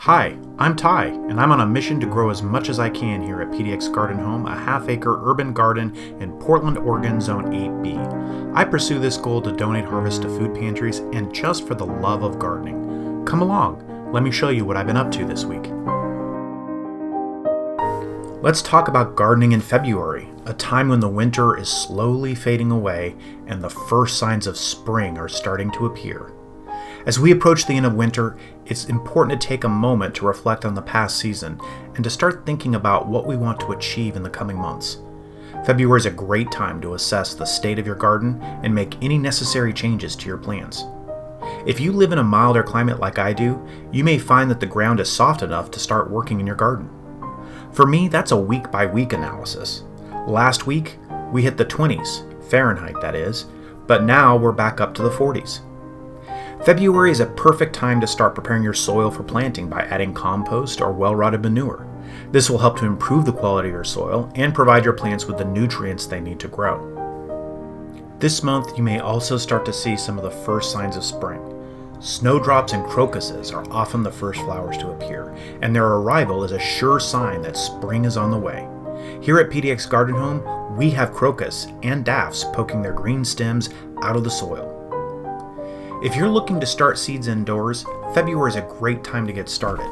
Hi, I'm Ty, and I'm on a mission to grow as much as I can here at PDX Garden Home, a half-acre urban garden in Portland, Oregon, Zone 8B. I pursue this goal to donate harvest to food pantries and just for the love of gardening. Come along, let me show you what I've been up to this week. Let's talk about gardening in February, a time when the winter is slowly fading away and the first signs of spring are starting to appear. As we approach the end of winter, it's important to take a moment to reflect on the past season and to start thinking about what we want to achieve in the coming months. February is a great time to assess the state of your garden and make any necessary changes to your plans. If you live in a milder climate like I do, you may find that the ground is soft enough to start working in your garden. For me, that's a week-by-week analysis. Last week, we hit the 20s, Fahrenheit that is, but now we're back up to the 40s. February is a perfect time to start preparing your soil for planting by adding compost or well-rotted manure. This will help to improve the quality of your soil and provide your plants with the nutrients they need to grow. This month, you may also start to see some of the first signs of spring. Snowdrops and crocuses are often the first flowers to appear, and their arrival is a sure sign that spring is on the way. Here at PDX Garden Home, we have crocus and daffs poking their green stems out of the soil. If you're looking to start seeds indoors, February is a great time to get started.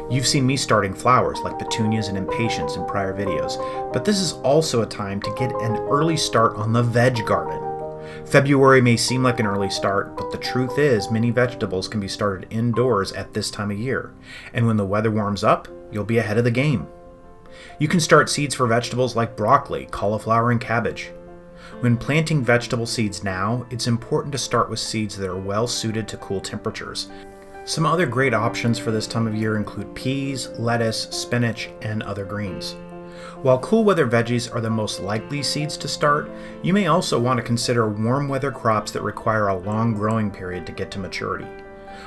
You've seen me starting flowers like petunias and impatiens in prior videos, but this is also a time to get an early start on the veg garden. February may seem like an early start, but the truth is many vegetables can be started indoors at this time of year, and when the weather warms up, you'll be ahead of the game. You can start seeds for vegetables like broccoli, cauliflower, and cabbage. When planting vegetable seeds now, it's important to start with seeds that are well suited to cool temperatures. Some other great options for this time of year include peas, lettuce, spinach, and other greens. While cool weather veggies are the most likely seeds to start, you may also want to consider warm weather crops that require a long growing period to get to maturity.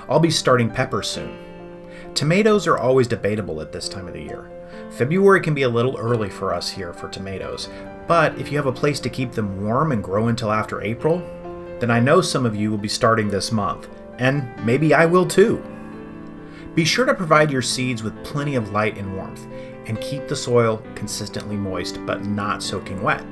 I'll be starting peppers soon. Tomatoes are always debatable at this time of the year. February can be a little early for us here for tomatoes, but if you have a place to keep them warm and grow until after April, then I know some of you will be starting this month, and maybe I will too. Be sure to provide your seeds with plenty of light and warmth, and keep the soil consistently moist but not soaking wet.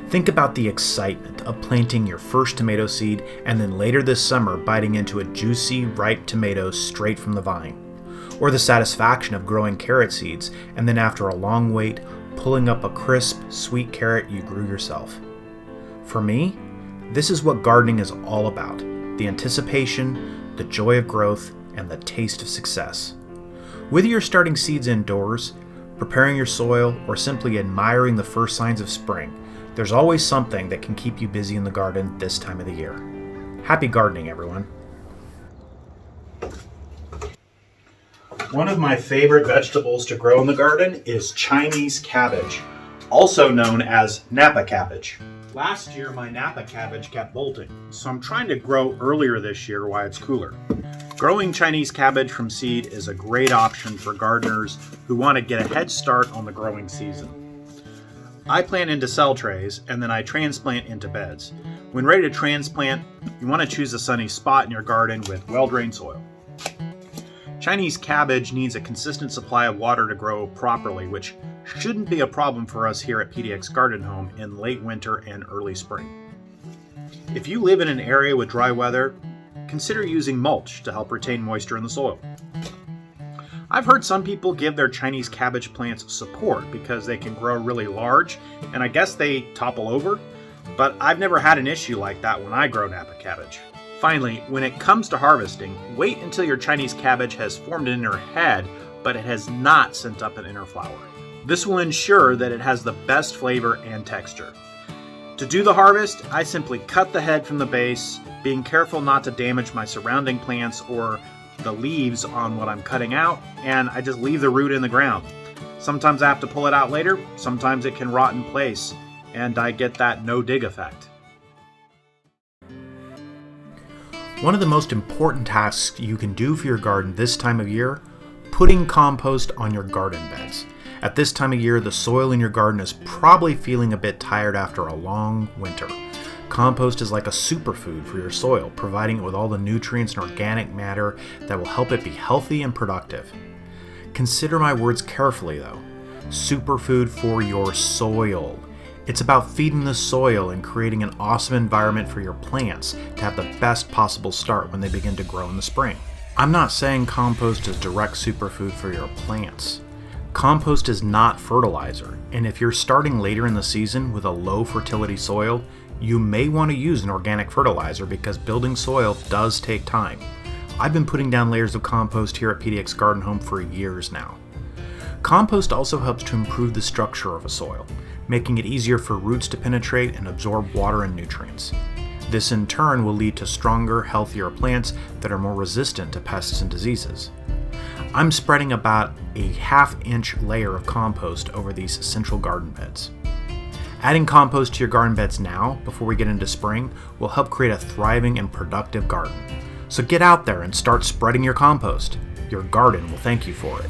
Think about the excitement of planting your first tomato seed and then later this summer biting into a juicy, ripe tomato straight from the vine. Or the satisfaction of growing carrot seeds and then after a long wait, pulling up a crisp, sweet carrot you grew yourself. For me, this is what gardening is all about: the anticipation, the joy of growth, and the taste of success. Whether you're starting seeds indoors, preparing your soil, or simply admiring the first signs of spring, there's always something that can keep you busy in the garden this time of the year. Happy gardening, everyone. One of my favorite vegetables to grow in the garden is Chinese cabbage, also known as Napa cabbage. Last year, my Napa cabbage kept bolting, so I'm trying to grow earlier this year while it's cooler. Growing Chinese cabbage from seed is a great option for gardeners who want to get a head start on the growing season. I plant into cell trays and then I transplant into beds. When ready to transplant, you want to choose a sunny spot in your garden with well-drained soil. Chinese cabbage needs a consistent supply of water to grow properly, which shouldn't be a problem for us here at PDX Garden Home in late winter and early spring. If you live in an area with dry weather, consider using mulch to help retain moisture in the soil. I've heard some people give their Chinese cabbage plants support because they can grow really large, and I guess they topple over, but I've never had an issue like that when I grow Napa cabbage. Finally, when it comes to harvesting, wait until your Chinese cabbage has formed an inner head, but it has not sent up an inner flower. This will ensure that it has the best flavor and texture. To do the harvest, I simply cut the head from the base, being careful not to damage my surrounding plants or the leaves on what I'm cutting out, and I just leave the root in the ground. Sometimes I have to pull it out later, sometimes it can rot in place, and I get that no-dig effect. One of the most important tasks you can do for your garden this time of year, putting compost on your garden beds. At this time of year, the soil in your garden is probably feeling a bit tired after a long winter. Compost is like a superfood for your soil, providing it with all the nutrients and organic matter that will help it be healthy and productive. Consider my words carefully though. Superfood for your soil. It's about feeding the soil and creating an awesome environment for your plants to have the best possible start when they begin to grow in the spring. I'm not saying compost is direct superfood for your plants. Compost is not fertilizer, and if you're starting later in the season with a low fertility soil, you may want to use an organic fertilizer because building soil does take time. I've been putting down layers of compost here at PDX Garden Home for years now. Compost also helps to improve the structure of a soil, making it easier for roots to penetrate and absorb water and nutrients. This in turn will lead to stronger, healthier plants that are more resistant to pests and diseases. I'm spreading about a ½ inch layer of compost over these central garden beds. Adding compost to your garden beds now, before we get into spring, will help create a thriving and productive garden. So get out there and start spreading your compost. Your garden will thank you for it.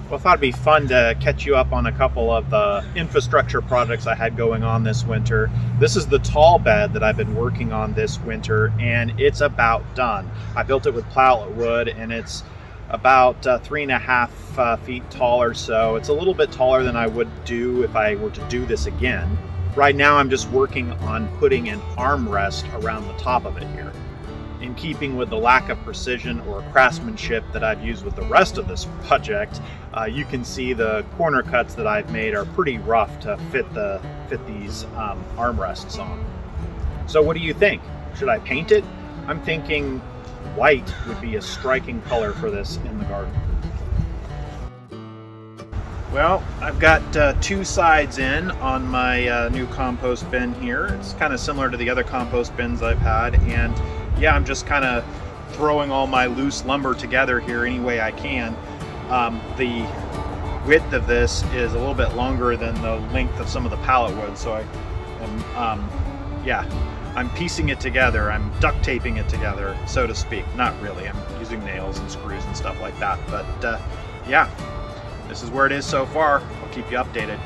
Well, I thought it'd be fun to catch you up on a couple of the infrastructure projects I had going on this winter. This is the tall bed that I've been working on this winter, and it's about done. I built it with plywood wood, and it's about 3.5 feet tall or so. It's a little bit taller than I would do if I were to do this again. Right now, I'm just working on putting an armrest around the top of it here. In keeping with the lack of precision or craftsmanship that I've used with the rest of this project, you can see the corner cuts that I've made are pretty rough to fit these armrests on. So what do you think? Should I paint it? I'm thinking white would be a striking color for this in the garden. Well, I've got 2 sides in on my new compost bin here. It's kind of similar to the other compost bins I've had, and yeah, I'm just kind of throwing all my loose lumber together here any way I can. The width of this is a little bit longer than the length of some of the pallet wood, so I'm piecing it together. I'm duct taping it together, so to speak. Not really, I'm using nails and screws and stuff like that, but yeah, this is where it is so far. I'll keep you updated.